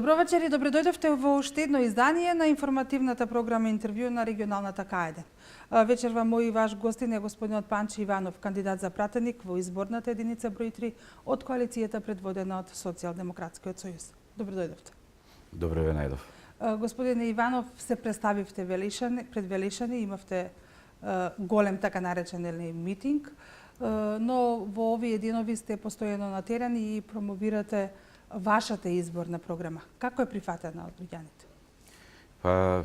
Добро вечер и добре дојдовте во уште едно издание на информативната програма интервју на регионалната К1. Вечерва мој и ваш гостин е господинот Панче Иванов, кандидат за пратеник во изборната единица број 3 од коалицијата предводена од Социјалдемократскиот сојуз. Добре дојдовте. Добре ве најдов. Господине Иванов, се представивте пред Велишани, имавте голем така наречен митинг, но во овие денови сте постојано на терен и промовирате вашата изборна програма. Како е прифатена од луѓаните? Па,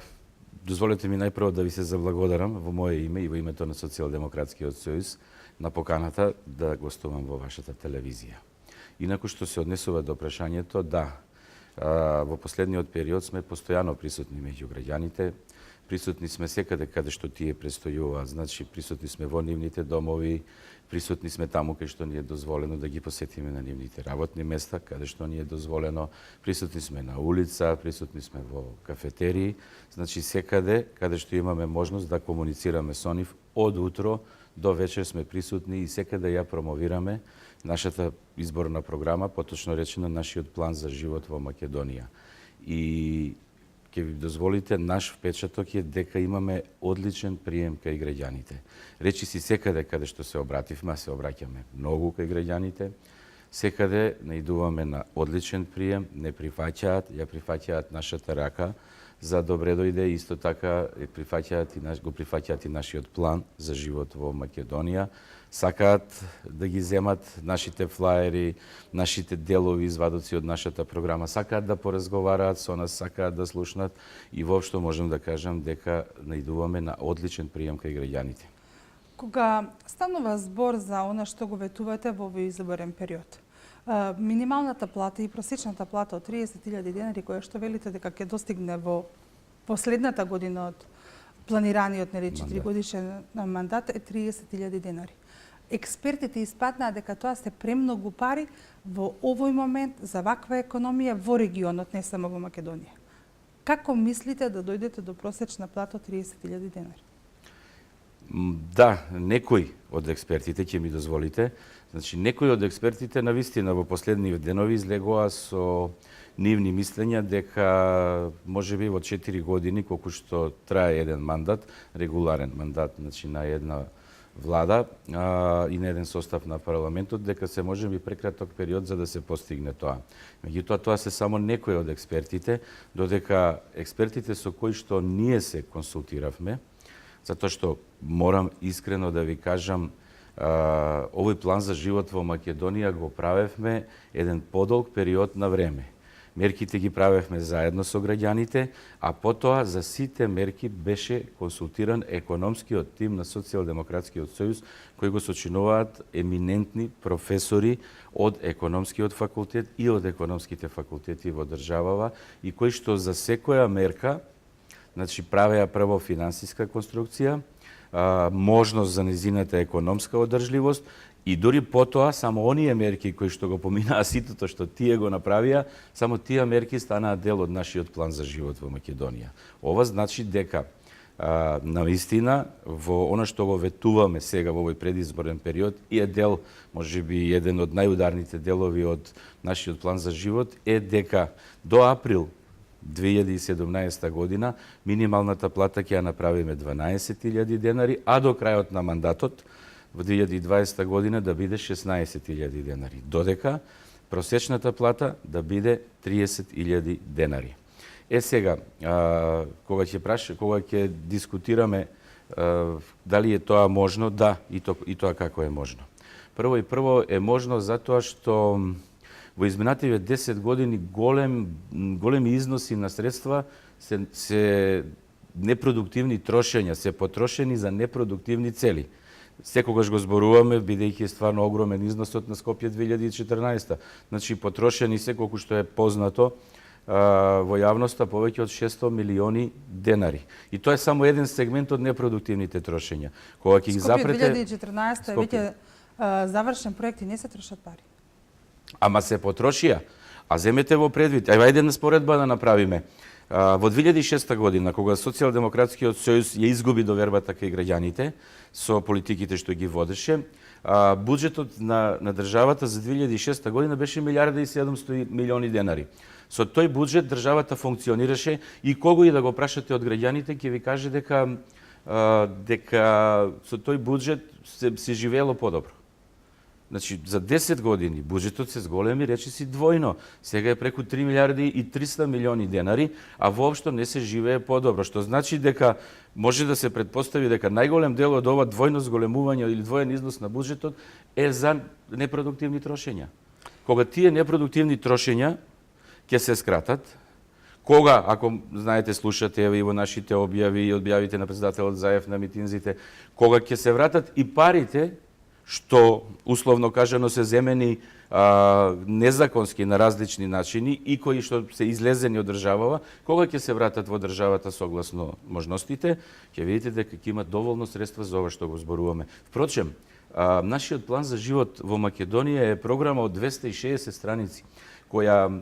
дозволете ми најпрво да ви се заблагодарам во моје име и во името на Социјалдемократскиот сојуз на поканата да гостувам во вашата телевизија. Инаку што се однесува до прашањето, да, во последниот период сме постојано присутни меѓу граѓаните, присутни сме секаде каде што тие престојуваат, значи присутни сме во нивните домови, присутни сме таму каде што ни е дозволено да ги посетиме на нивните работни места, каде што ни е дозволено, присутни сме на улица, присутни сме во кафетерии, значи секаде каде што имаме можност да комуницираме со нив од утро до вечер сме присутни и секаде ја промовираме нашата изборна програма, поточно речено нашиот план за живот во Македонија. И ќе ви дозволите, наш впечаток е дека имаме одличен прием кај граѓаните. Речи си секаде каде што се обративме, а се обраќаме многу кај граѓаните, секаде наидуваме на одличен прием, не прифаќаат, ја прифаќаат нашата рака за добре дојде, исто така го прифаќаат и нашиот план за живот во Македонија. Сакаат да ги земат нашите флаери, нашите делови, извадоци од нашата програма, сакаат да поразговараат со нас, сакаат да слушнат и воопшто можем да кажам дека наидуваме на одличен прием кај граѓаните. Кога станува збор за она што го ветувате во овој изборен период, минималната плата и просечната плата од 30.000 денари, која што велите дека ќе достигне во последната година од планираниот 4 годишен мандат е 30.000 денари. Експертите испатнаа дека тоа се премногу пари во овој момент за ваква економија во регионот, не само во Македонија. Како мислите да дојдете до просечна плата од 30.000 денари? Да, некои од експертите, ќе ми дозволите, значи некои од експертите навистина во последни денови излегоа со нивни мислења дека можеби во 4 години, колку што трае еден мандат, регуларен мандат, значи на една влада и на еден состав на парламентот, дека се можеби прекраток период за да се постигне тоа. Меѓутоа, тоа се само некои од експертите, додека експертите со кои што ние се консултиравме, затоа што морам искрено да ви кажам, овој план за живот во Македонија го правевме еден подолг период на време. Мерките ги правевме заедно со граѓаните, а потоа за сите мерки беше консултиран економскиот тим на Социјалдемократскиот сојуз, кои го сочинуваат еминентни професори од економскиот факултет и од економските факултети во државава и кои што за секоја мерка, значи правеа прво финансиска конструкција, можност за незината економска одржливост и дури потоа само оние мерки кои што го поминаа ситото што тие го направија, само тие мерки станаа дел од нашиот план за живот во Македонија. Ова значи дека навистина во она што го ветуваме сега во овој предизборен период и е дел, можеби еден од најударните делови од нашиот план за живот е дека до април 2017 година минималната плата ќе ја направиме 12.000 денари, а до крајот на мандатот во 2020 година да биде 16.000 денари, додека просечната плата да биде 30.000 денари. Сега, кога ќе дискутираме дали е тоа можно, да, и тоа како е можно. Прво е можно затоа што во изминативе 10 години големи износи на средства се непродуктивни трошења, се потрошени за непродуктивни цели. Секогаш го зборуваме, бидејќи е стварно огромен износот на Скопје 2014. Значи, потрошени се, колку што е познато во јавноста, повеќе од 600 милиони денари. И тоа е само еден сегмент од непродуктивните трошења. Кога ќе ги запрете... Скопје 2014 е веќе завршен проект и не се трошат пари. Ама се потрошија. А земете во предвид, ајде една споредба да направиме. Во 2006 година, кога Социјалдемократскиот сојуз ја изгуби довербата кај граѓаните со политиките што ги водеше, буџетот на државата за 2006 година беше 1.700.000.000 денари. Со тој буџет државата функционираше и кого и да го прашате од граѓаните ќе ви каже дека со тој буџет се живеело подобро. Значи, за 10 години буџетот се зголеми речиси двојно. Сега е преку 3.300.000.000 денари, а воопшто не се живее подобро. Што значи дека може да се претпостави дека најголем дел од ова двојно зголемување или двоен износ на буџетот е за непродуктивни трошења. Кога тие непродуктивни трошења ќе се скратат, кога, ако знаете, слушате и во нашите објави и објавите на председателот Заев на митинзите, кога ќе се вратат и парите што, условно кажано, се земени незаконски на различни начини и кои што се излезени од државава, кога ќе се вратат во државата согласно можностите, ќе видите дека ќе имат доволно средства за ова што го зборуваме. Впрочем, нашиот план за живот во Македонија е програма од 260 страници, која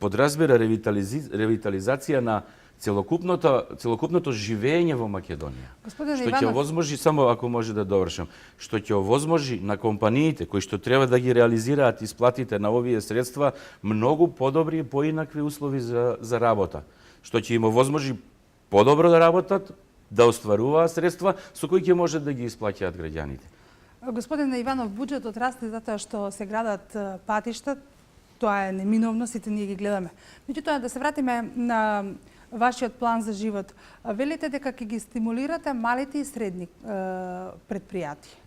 подразбира ревитализација на целокупното живење во Македонија. Што ќе овозможи, само ако може да довршам, што ќе овозможи на компаниите кои што треба да ги реализираат исплатите на овие средства многу подобри и поинакви услови за работа. Што ќе им овозможи подобро да работат, да остваруваат средства со кои ќе можат да ги исплаќаат граѓаните. Господине Иванов, буџетот расте затоа што се градат патишта, тоа е неминовно, сите ние ги гледаме. Меѓутоа, да се вратиме на вашиот план за живот. Велите дека ќе ги стимулирате малите и средни предпријатија.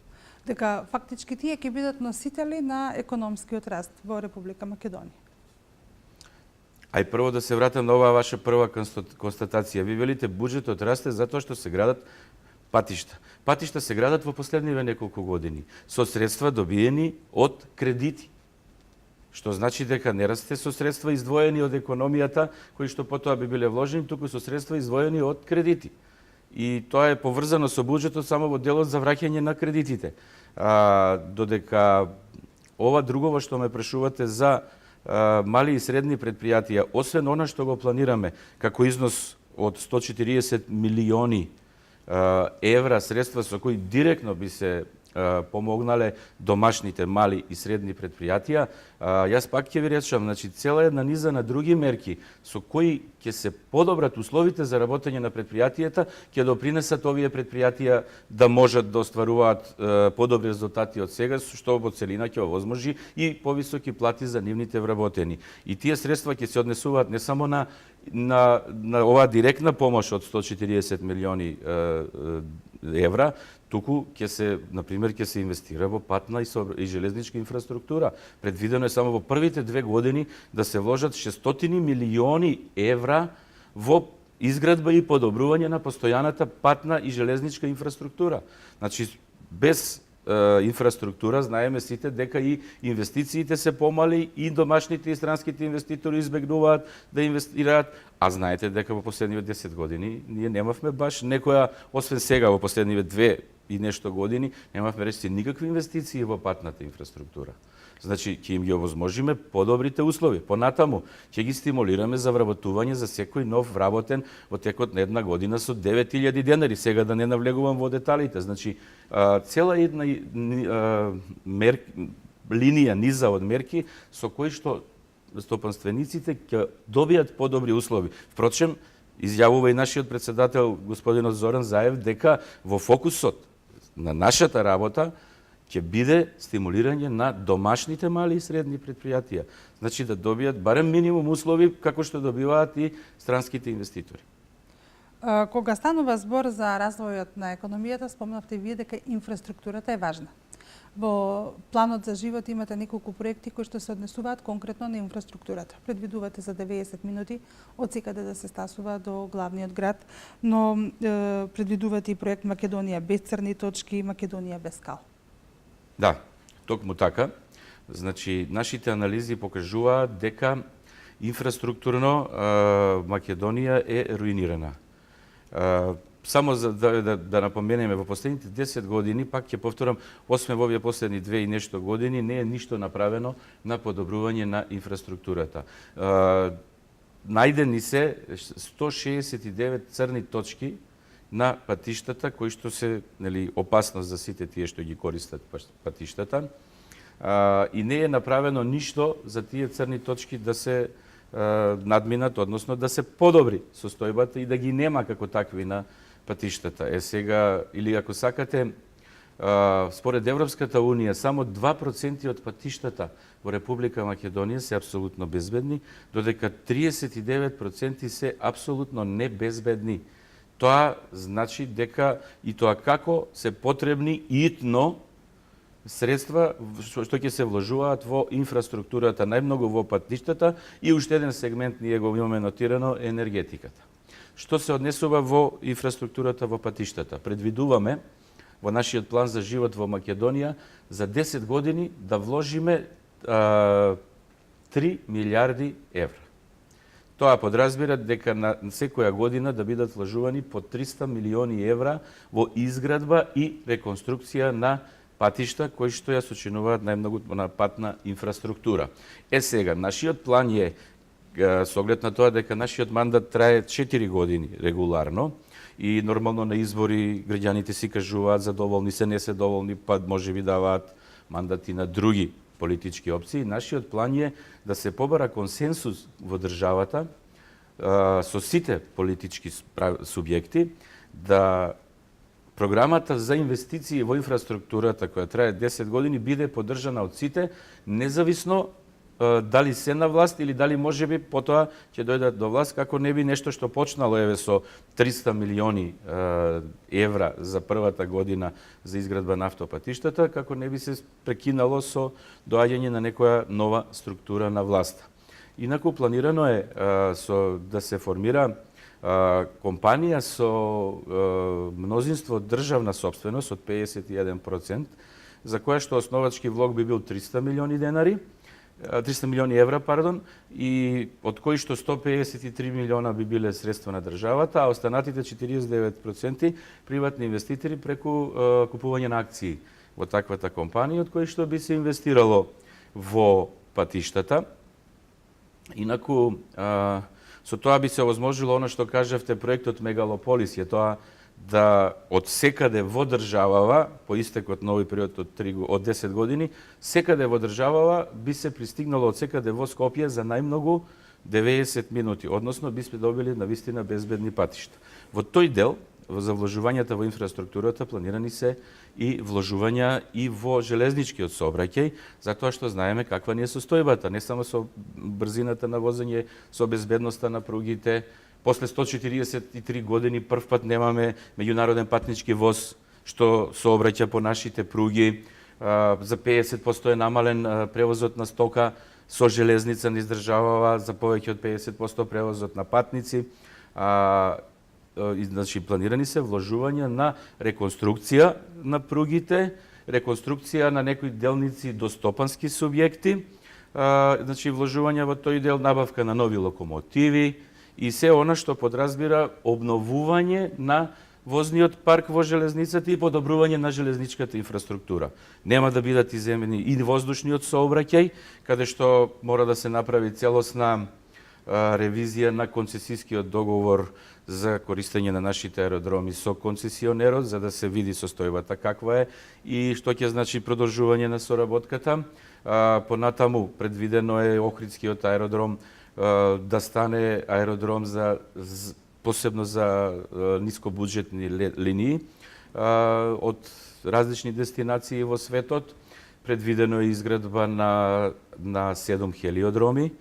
Дека фактички тие ќе бидат носители на економскиот раст во Република Македонија. Ај прво да се вратам на оваа ваша прва констатација. Ви велите буџетот расте затоа што се градат патишта. Патишта се градат во последниве неколку години со средства добиени од кредити. Што значи дека не расте со средства издвоени од економијата, кои што потоа би биле вложени, туку со средства издвоени од кредити. И тоа е поврзано со буџетот само во делот за враќање на кредитите. Додека ова другово што ме прашувате за мали и средни предпријатија, освен она што го планираме како износ од 140 милиони евра средства со кои директно би се помогнале домашните мали и средни предпријатија, јас пак ќе ви речам, значи цела една низа на други мерки со кои ќе се подобрат условите за работење на предпријатијата, ќе допринесат овие предпријатија да можат да остваруваат подобри резултати од сега, што во целина ќе овозможи и повисоки плати за нивните вработени. И тие средства ќе се однесуваат не само на оваа директна помош од 140 милиони евра, туку ќе се, например, ќе се инвестира во патна и железничка инфраструктура. Предвидено е само во првите 2 години да се вложат 600 милиони евра во изградба и подобрување на постојаната патна и железничка инфраструктура. Значи, без инфраструктура, знаеме сите дека и инвестициите се помали и домашните и странските инвеститори избегнуваат да инвестираат, а знаете дека во последниве 10 години ние немавме баш некоја, освен сега во последниве 2 и нешто години, немавме речиси никакви инвестиции во патната инфраструктура. Значи, ќе им ги овозможиме подобрите услови. Понатаму, ќе ги стимулираме за вработување за секој нов вработен во текот на една година со 9.000 денари. Сега да не навлегувам во деталите. Значи, цела една линија, низа од мерки со кои што стопанствениците ќе добијат подобри услови. Впрочем, изјавува и нашиот председател, господинот Зоран Заев, дека во фокусот на нашата работа ќе биде стимулирање на домашните мали и средни предпријатија. Значи да добијат барем минимум услови како што добиваат и странските инвеститори. Кога станува збор за развојот на економијата, спомнавте вие дека инфраструктурата е важна. Во планот за живот имате неколку проекти кои што се однесуваат конкретно на инфраструктурата. Предвидувате за 90 минути од секаде да се стасува до главниот град, но предвидувате и проект Македонија без црни точки, Македонија без скал. Да, токму така. Значи, нашите анализи покажуваат дека инфраструктурно Македонија е руинирана. Само за да напоменеме, во последните 10 години, пак ќе повторам, освен во овие последни 2 и нешто години, не е ништо направено на подобрување на инфраструктурата. најдени се 169 црни точки на патиштата, кои што се опасност за сите тие што ги користат патиштата. И не е направено ништо за тие црни точки да се надминат, односно да се подобри состојбата и да ги нема како такви на патиштата. Сега, или ако сакате, според Европската Унија, само 2% од патиштата во Република Македонија се апсолутно безбедни, додека 39% се апсолутно небезбедни. Тоа значи дека и тоа како се потребни итно средства што ќе се вложуваат во инфраструктурата, најмногу во патиштата и уште еден сегмент ние го имаме нотирано енергетиката. Што се однесува во инфраструктурата во патиштата? Предвидуваме во нашиот план за живот во Македонија за 10 години да вложиме 3 милиарди евра. Тоа подразбира дека на секоја година да бидат вложувани по 300 милиони евра во изградба и реконструкција на патишта кои што ја сочинуваат најмногу на патна инфраструктура. Сега, нашиот план е, со оглед на тоа дека нашиот мандат трае 4 години регуларно, и нормално на избори граѓаните си кажуваат задоволни се, не се доволни, па може би даваат мандати на други политички опции. Нашиот план е да се побара консенсус во државата со сите политички субјекти, да програмата за инвестиции во инфраструктурата која трае 10 години биде поддржана од сите, независно дали се на власт или дали можеби потоа ќе дојдат до власт, како не би нешто што почнало со 300 милиони евра за првата година за изградба на автопатиштата, како не би се прекинало со доаѓање на некоја нова структура на власта. Инаку планирано е да се формира компанија со мнозинство државна собственост од 51%, за која што основачки влог би бил 300 милиони евра, и од кои што 153 милиона би биле средства на државата, а останатите 49% приватни инвеститори преку купување на акции во таквата компанија, од кои што би се инвестирало во патиштата. Инаку, со тоа би се овозможило оно што кажавте, проектот Мегалополис е тоа да од секаде во државава, по истекот на овој период од 10 години, секаде во државава би се пристигнало од секаде во Скопје за најмногу 90 минути, односно би сме добили навистина безбедни патишта. Во тој дел, за вложувањата во инфраструктурата, планирани се и вложувања и во железничкиот сообраќај, затоа што знаеме каква ни е состојбата, не само со брзината на возење, со безбедноста на пругите. После 143 години првпат немаме меѓународен патнички воз што сообраќа по нашите пруги. За 50% е намален превозот на стока со железница низ државава, за повеќе од 50% превозот на патници. Значи, планирани се вложувања на реконструкција на пругите, реконструкција на некои делници до стопански субјекти, значи вложувања во тој дел, набавка на нови локомотиви и се она што подразбира обновување на возниот парк во железницата и подобрување на железничката инфраструктура. Нема да бидат иземени и воздушниот сообраќај, каде што мора да се направи целосна ревизија на концесискиот договор за користење на нашите аеродроми со концесионерот, за да се види состојбата каква е и што ќе значи продолжување на соработката. Понатаму предвидено е Охридскиот аеродром да стане аеродром посебно за нискобуџетни линии од различни дестинации во светот. Предвидено е изградба на 7 хелиодроми,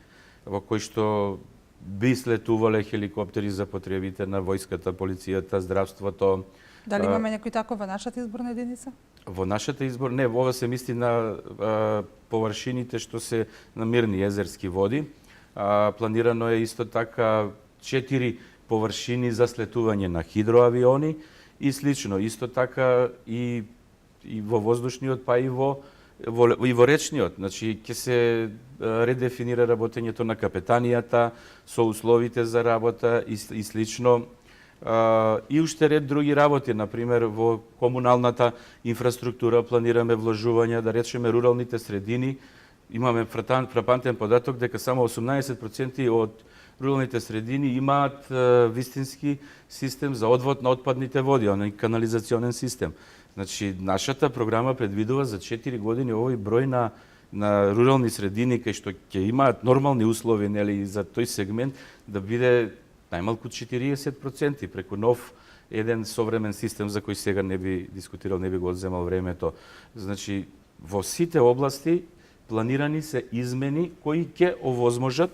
во кои што би слетувале хеликоптери за потребите на војската, полицијата, здравството. Дали имаме некој таков во нашата изборна единица? Во нашата избор не, ова се мисли на површините што се на мирни езерски води. Планирано е исто така 4 површини за слетување на хидроавиони и слично. Исто така и во воздушниот, па и во речниот. Значи, ќе се редефинира работењето на капетанијата со условите за работа и слично. И уште ред други работи, например, во комуналната инфраструктура планираме вложувања, да речеме руралните средини. Имаме фрапантен податок дека само 18% од руралните средини имаат вистински систем за одвод на отпадните води, онај канализационен систем. Значи, нашата програма предвидува за 4 години овој број на рурални средини кај што ќе имаат нормални услови, нели, за тој сегмент да биде најмалку 40% преку нов еден современ систем за кој сега не би дискутирал, не би го одземал времето. Значи, во сите области планирани се измени кои ќе овозможат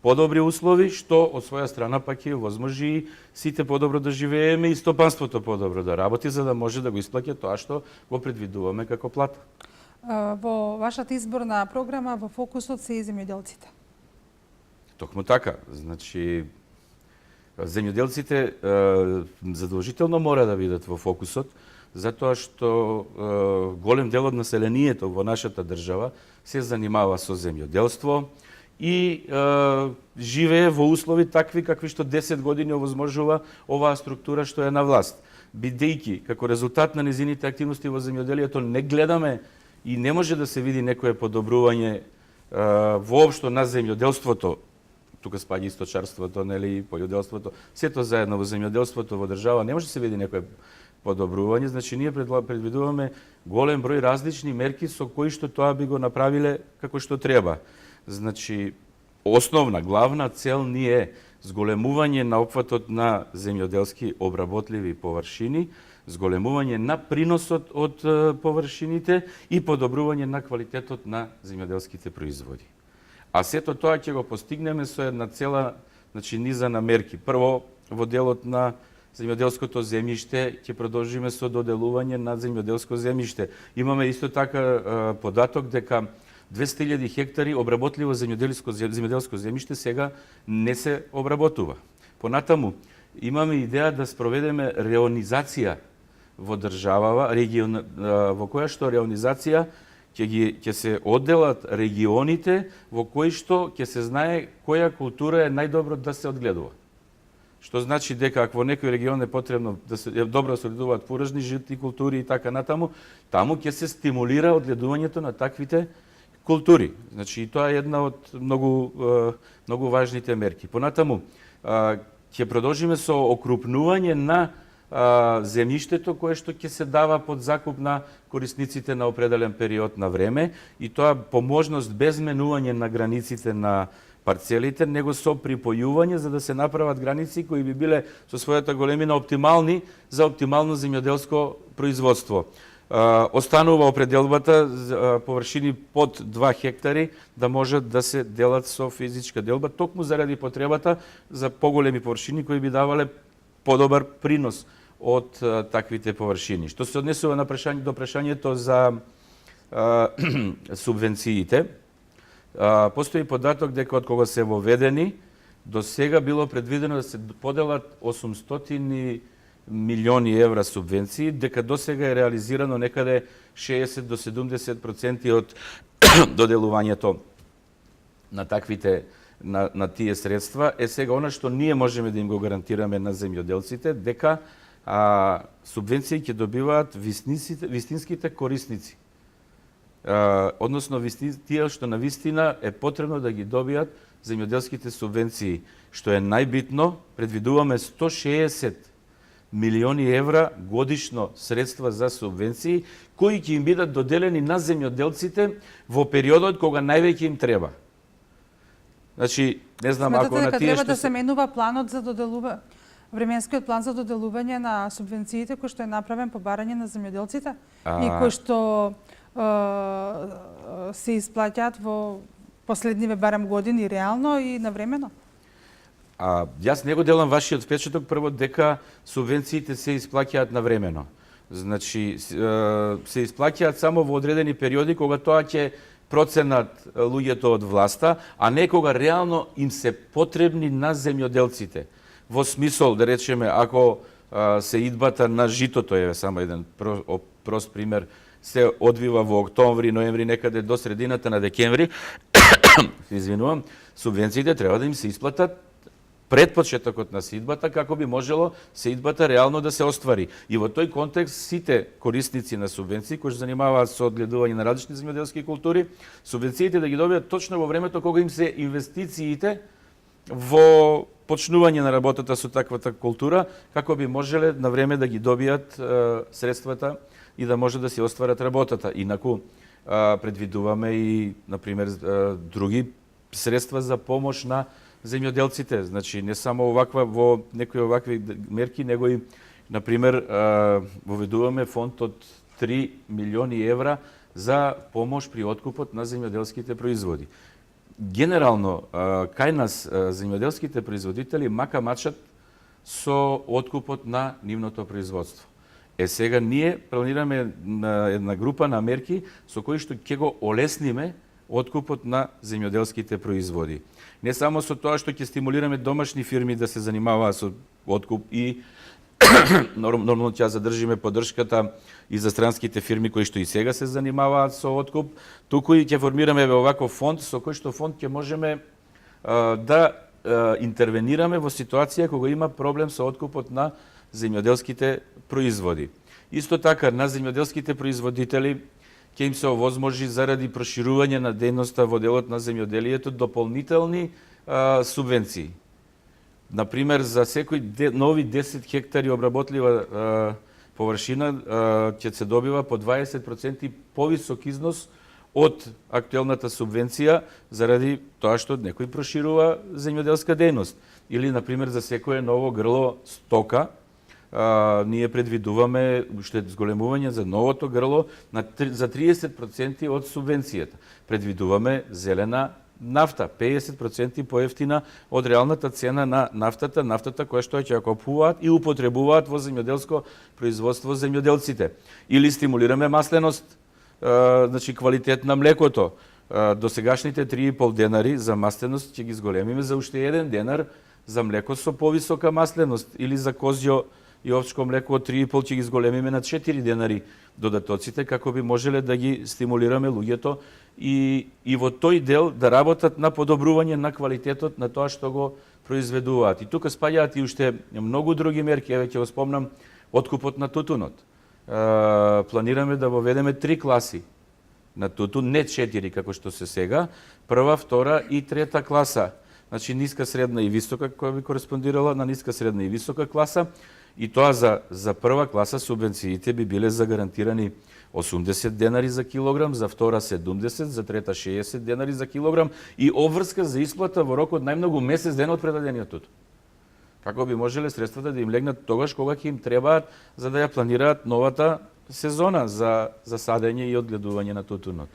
подобри услови, што од своја страна пак ќе овозможи сите подобро да живееме и стопанството подобро да работи, за да може да го исплаќа тоа што го предвидуваме како плата. Во вашата изборна програма во фокусот се и земјоделците. Токму така. Значи, земјоделците задолжително мора да бидат во фокусот, затоа што голем дел од населението во нашата држава се занимава со земјоделство и живее во услови такви какви што 10 години овозможува оваа структура што е на власт. Бидејќи како резултат на незините активности во земјоделието не гледаме и не може да се види некое подобрување воопшто на земјоделството, тука спаѓа и сточарството, нели, и пољоделството, сето заедно во земјоделството во држава не може да се види некое подобрување, значи ние предвидуваме голем број различни мерки со кои што тоа би го направиле како што треба. Значи, основна, главна цел ни е зголемување на опфатот на земјоделски обработливи површини, зголемување на приносот од површините и подобрување на квалитетот на земјоделските производи. А сето тоа ќе го постигнеме со една цела, значи, низа на мерки. Прво, во делот на земјоделското земјиште ќе продолжиме со доделување на земјоделско земјиште. Имаме исто така податок дека 200.000 хектари обработливо земјоделско земјиште сега не се обработува. Понатаму, имаме идеја да спроведеме реонизација во државава, во која што реонизација ќе се одделат регионите во кои што ќе се знае која култура е најдобро да се одгледува. Што значи дека ако во некој регион е потребно да се добро се одгледуваат фуражни, житни култури и така натаму, таму ќе се стимулира одгледувањето на таквите култури. Значи и тоа е една од многу важните мерки. Понатаму ќе продолжиме со окрупнување на земјиштето кое што ќе се дава под закуп на корисниците на определен период на време и тоа по можност без менување на границите на парцелите, него со припојување за да се направат граници кои би биле со својата големина оптимални за оптимално земјоделско производство. Останува определбата за површини под 2 хектари да можат да се делат со физичка делба, токму заради потребата за поголеми површини кои би давале подобар принос од таквите површини. Што се однесува до прашањето за субвенциите, постои податок дека од кога се воведени, до сега било предвидено да се поделат 800 милиони евра субвенции, дека до сега е реализирано некаде 60 до 70% од доделувањето на таквите на тие средства. Е сега она што ние можеме да им го гарантираме на земјоделците, дека субвенции ќе добиваат вистинските корисници. Односно тие што на вистина е потребно да ги добијат земјоделските субвенции. Што е најбитно, предвидуваме 160 милиони евра годишно средства за субвенции, кои ќе им бидат доделени на земјоделците во периодот кога највеќе им треба. Значи, не знам ако на тие треба да се менува планот за доделување, временскиот план за доделување на субвенциите кој што е направен по барање на земјоделците и кој што се исплаќаат во последниве барем години реално и навремено. Јас не го делам вашиот впечаток прво дека субвенциите се исплаќаат навремено. Значи, се исплаќаат само во одредени периоди кога тоа ќе проценат луѓето од власта, а не кога реално им се потребни на земјоделците. Во смисол, да речеме, ако се идбата на житото, е само еден прост пример, се одвива во октомври, ноември, некаде до средината на декември, извинувам, субвенциите треба да им се исплатат пред почетокот на сеидбата, како би можело сеидбата реално да се оствари. И во тој контекст сите корисници на субвенции кои се занимаваат со одгледување на различни земјоделски култури, субвенциите да ги добијат точно во времето кога им се инвестициите во почнување на работата со таквата култура, како би можеле на време да ги добијат средствата и да може да си остварат работата. Инаку предвидуваме и, например, други средства за помош на земјоделците. Значи, не само оваква во некои овакви мерки, него и, например, воведуваме фонд од 3 милиони евра за помош при откупот на земјоделските производи. Генерално, кај нас земјоделските производители мака мачат со откупот на нивното производство. Сега ние планираме една група на мерки со кои што ќе го олесниме откупот на земјоделските производи. Не само со тоа што ќе стимулираме домашни фирми да се занимаваат со откуп и нормално ќе задржиме поддршката и за странските фирми кои што и сега се занимаваат со откуп, туку и ќе формираме оваков фонд со кој што фонд ќе можеме да интервенираме во ситуација кога има проблем со откупот на земјоделските производи. Исто така, на земјоделските производители ќе им се овозможи заради проширување на дејноста во делот на земјоделието дополнителни субвенции. Например, за секој нови 10 хектари обработлива површина ќе се добива по 20% повисок износ од актуелната субвенција заради тоа што некој проширува земјоделска дејност. Или, например, за секое ново грло стока, ние предвидуваме уште зголемување за новото грло за 30% од субвенцијата. Предвидуваме зелена нафта, 50% поевтина од реалната цена на нафтата која што ќе ја купуваат и употребуваат во земјоделско производство земјоделците. Или стимулираме масленост, значи квалитет на млекото. Досегашните 3,5 денари за масленост ќе ги зголемиме за уште 1 денар за млеко со повисока масленост, или за козјо и овчко млеко од 3,5 ќе ги зголемиме на 4 денари додатоците, како би можеле да ги стимулираме луѓето и во тој дел да работат на подобрување на квалитетот на тоа што го произведуваат. И тука спаѓаат и уште многу други мерки. Еве ќе го спомнам откупот на тутунот. Планираме да воведеме 3 класи на тутун, не 4 како што се сега, прва, втора и трета класа. Значи ниска, средна и висока, која би кореспондирала на ниска, средна и висока класа. И тоа за прва класа субвенциите би биле загарантирани 80 денари за килограм, за втора 70, за трета 60 денари за килограм и обврска за исплата во рок од најмногу месец ден од предадениот тутун. Како би можеле средствата да им легнат тогаш кога ќе им требаат за да ја планираат новата сезона за садење и одгледување на тутунот.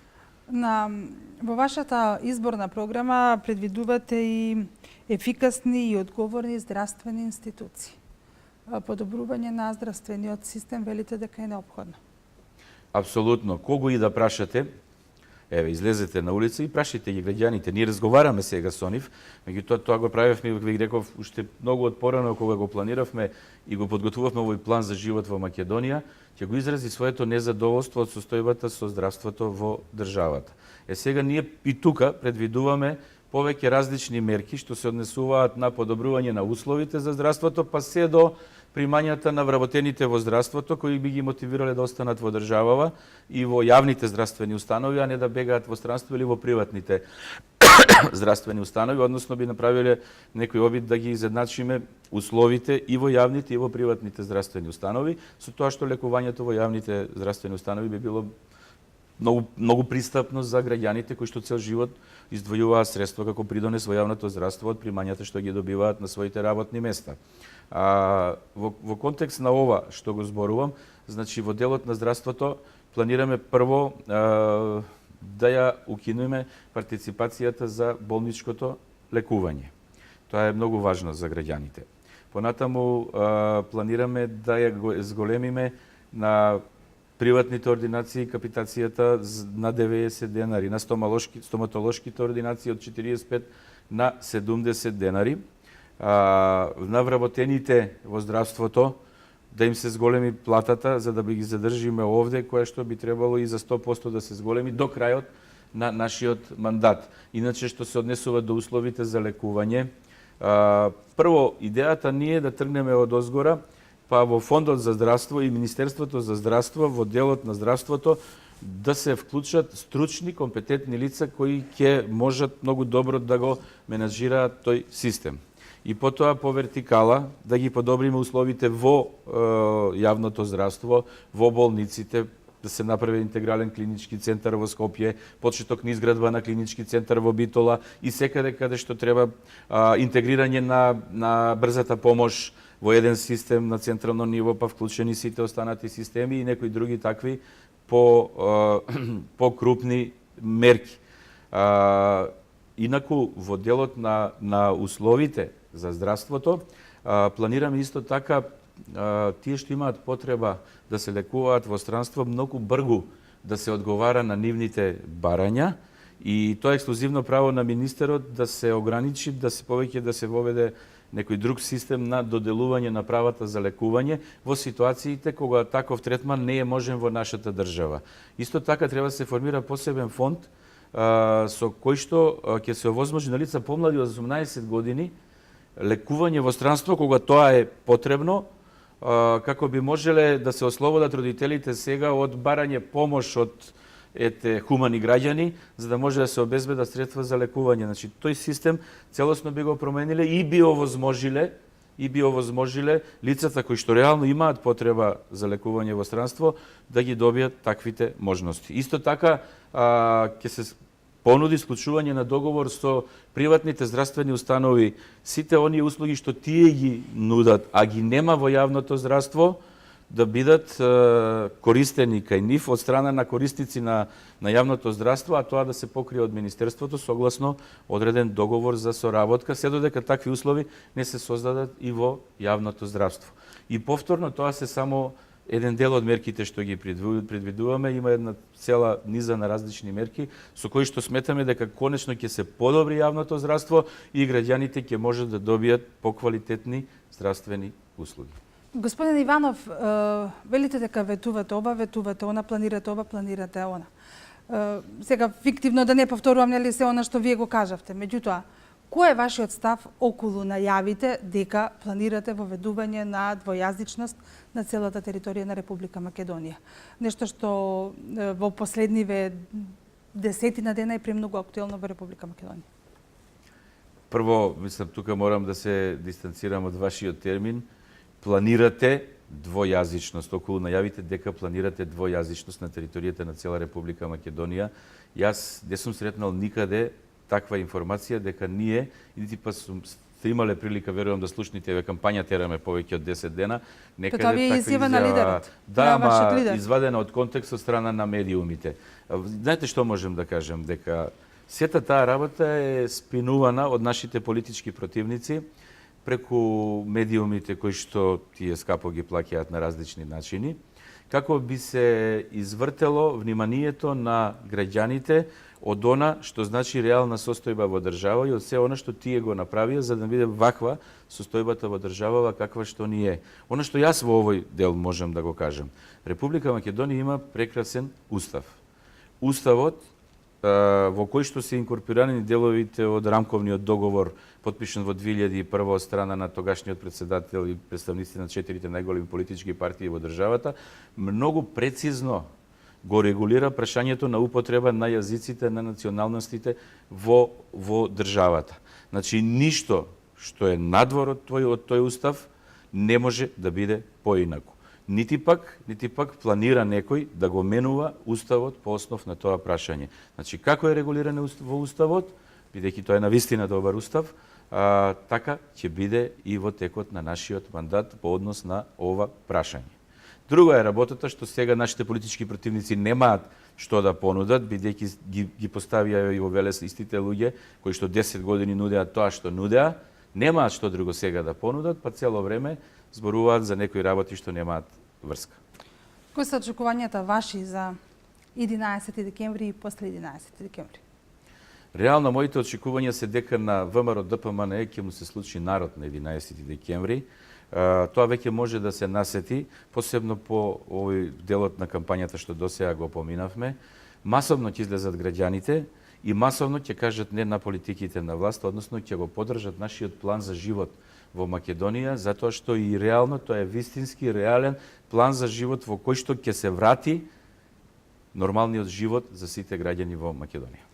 Во вашата изборна програма предвидувате и ефикасни и одговорни здравствени институции. Подобрување на здравствениот систем велите дека е неопходно. Апсолутно. Кого и да прашате, еве, излезете на улица и прашајте ги граѓаните. Ние разговараме сега со нив, меѓутоа тоа го правевме, ви реков, уште многу од порано кога го планиравме и го подготвувавме овој план за живот во Македонија, ќе го изрази своето незадоволство од состојбата со здравството во државата. Сега ние и тука предвидуваме повеќе различни мерки што се однесуваат на подобрување на условите за здравството, па се до примањата на вработените во здравството, кои би ги мотивирале да останат во државава и во јавните здравствени установи, а не да бегаат во странство или во приватните здравствени установи, односно би направиле некој обид да ги изедначиме условите и во јавните и во приватните здравствени установи, со тоа што лекувањето во јавните здравствени установи би било многу пристапно за граѓаните кои што цел живот издвојуваат средства како придонес во јавното здравство од примањата што ги добиваат на своите работни места. Во контекст на ова што го зборувам, значи во делот на здравството планираме прво да ја укинеме партиципацијата за болничкото лекување. Тоа е многу важно за граѓаните. Понатаму планираме да ја зголемиме на приватните ординации капитацијата на 90 денари, на стоматолошките ординации од 45 на 70 денари. На вработените во здравството да им се зголеми платата за да би ги задржиме овде, која што би требало и за 100% да се зголеми до крајот на нашиот мандат. Иначе што се однесува до условите за лекување, прво идејата ни е да тргнеме од озгора, па во Фондот за здравство и Министерството за здравство во делот на здравството да се вклучат стручни, компетентни лица кои ќе можат многу добро да го менаџираат тој систем. И потоа по вертикала да ги подобриме условите во јавното здравство, во болниците, да се направи интегрален клинички центар во Скопје, почеток на изградба на клинички центар во Битола и секаде каде што треба интегрирање на брзата помош во еден систем на централно ниво, па вклучени сите останати системи и некои други такви по крупни мерки. Инаку во делот на условите за здравството планираме исто така тие што имаат потреба да се лекуваат во странство многу брзо да се одговара на нивните барања и тоа е ексклузивно право на министерот да се ограничи, да се повеќе да се воведе некој друг систем на доделување на правата за лекување во ситуациите кога таков третман не е можен во нашата држава. Исто така треба да се формира посебен фонд со кој што ќе се овозможи на лица помлади од 18 години лекување во странство кога тоа е потребно, како би можеле да се ослободат родителите сега од барање помош од хумани граѓани, за да може да се обезбедат средства за лекување. Значи, тој систем целосно би го промениле и би овозможиле лицата кои што реално имаат потреба за лекување во странство да ги добијат таквите можности. Исто така ќе се понуди склучување на договор со приватните здравствени установи, сите оние услуги што тие ги нудат, а ги нема во јавното здравство, да бидат користени кај нив од страна на корисници на јавното здравство, а тоа да се покрие од Министерството согласно одреден договор за соработка, се додека такви услови не се создадат и во јавното здравство. И повторно, тоа се само еден дел од мерките што ги предвидуваме, има една цела низа на различни мерки со кои што сметаме дека конечно ќе се подобри јавното здравство и граѓаните ќе можат да добијат поквалитетни здравствени услуги. Господин Иванов, велите дека ветувате ова, ветувате она, планирате ова, планирате она. Сега фиктивно да не повторувам нели се она што вие го кажавте, меѓутоа кој е вашиот став околу најавите дека планирате воведување на двојазичност на целата територија на Република Македонија? Нешто што во последниве десетина дена е премногу актуелно во Република Македонија. Прво, мислам, тука морам да се дистанцирам од вашиот термин. Планирате двојазичност, околу најавите дека планирате двојазичност на територијата на цела Република Македонија. Јас не сум сретнал никаде таква информација дека ние, нити па сте имале прилика, верувам да слушните ве кампања тераме повеќе од 10 дена, некаде тоа ви е изјава на лидерот. Да, ама извадена од контекст од страна на медиумите. Знаете што можем да кажем? Дека сета таа работа е спинувана од нашите политички противници преку медиумите кои што тие скапо ги плаќаат на различни начини, како би се извртело вниманието на граѓаните од она што значи реална состојба во држава и од се она што тие го направија за да биде ваква состојбата во државава каква што ни е. Она што јас во овој дел можам да го кажам. Република Македонија има прекрасен устав. Уставот во кој што се инкорпирани деловите од рамковниот договор потпишан во 2001 од страна на тогашниот председател и представници на 4 најголеми политички партии во државата, многу прецизно го регулира прашањето на употреба на јазиците на националностите во државата. Значи, ништо што е надвор од тој устав не може да биде поинаку. Нити пак планира некој да го менува уставот по основ на тоа прашање. Значи, како е регулирано во уставот, бидејќи тоа е навистина добар устав, така ќе биде и во текот на нашиот мандат по однос на ова прашање. Друга е работата што сега нашите политички противници немаат што да понудат, бидејќи ги поставија и во Велес истите луѓе кои што 10 години нудеа тоа што нудеа, немаат што друго сега да понудат, па цело време зборуваат за некои работи што немаат врска. Кои се очекувањата ваши за 11 декември и после 11 декември? Реално, моите очекувања се дека на ВМРО ДПМНЕ ќе му се случи народ на 11 декември. Тоа веќе може да се насети, посебно по овој делот на кампањата што досега го поминавме. Масовно ќе излезат граѓаните и масовно ќе кажат не на политиките на власт, односно ќе го поддржат нашиот план за живот во Македонија, затоа што и реално тоа е вистински реален план за живот во кој што ќе се врати нормалниот живот за сите граѓани во Македонија.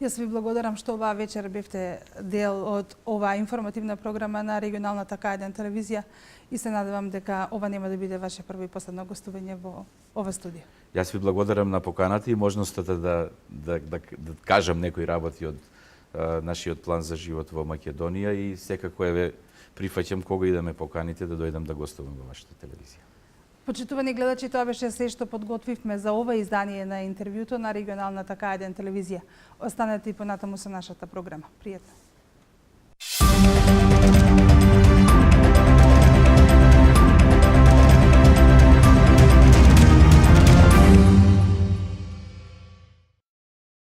Јас ви благодарам што оваа вечер бевте дел од оваа информативна програма на регионалната К1 телевизија и се надевам дека ова нема да биде ваше прво и последно гостување во ова студио. Јас ви благодарам на поканата и можноста да кажам некои работи од нашиот план за живот во Македонија и секако ве прифаќам кога и да ме поканите да дојдам да гостувам во вашата телевизија. Почитувани гледачи, тоа беше се што подготвивме за ова издание на интервјуто на регионалната К1 телевизија. Останете и понатаму со нашата програма. Пријатно.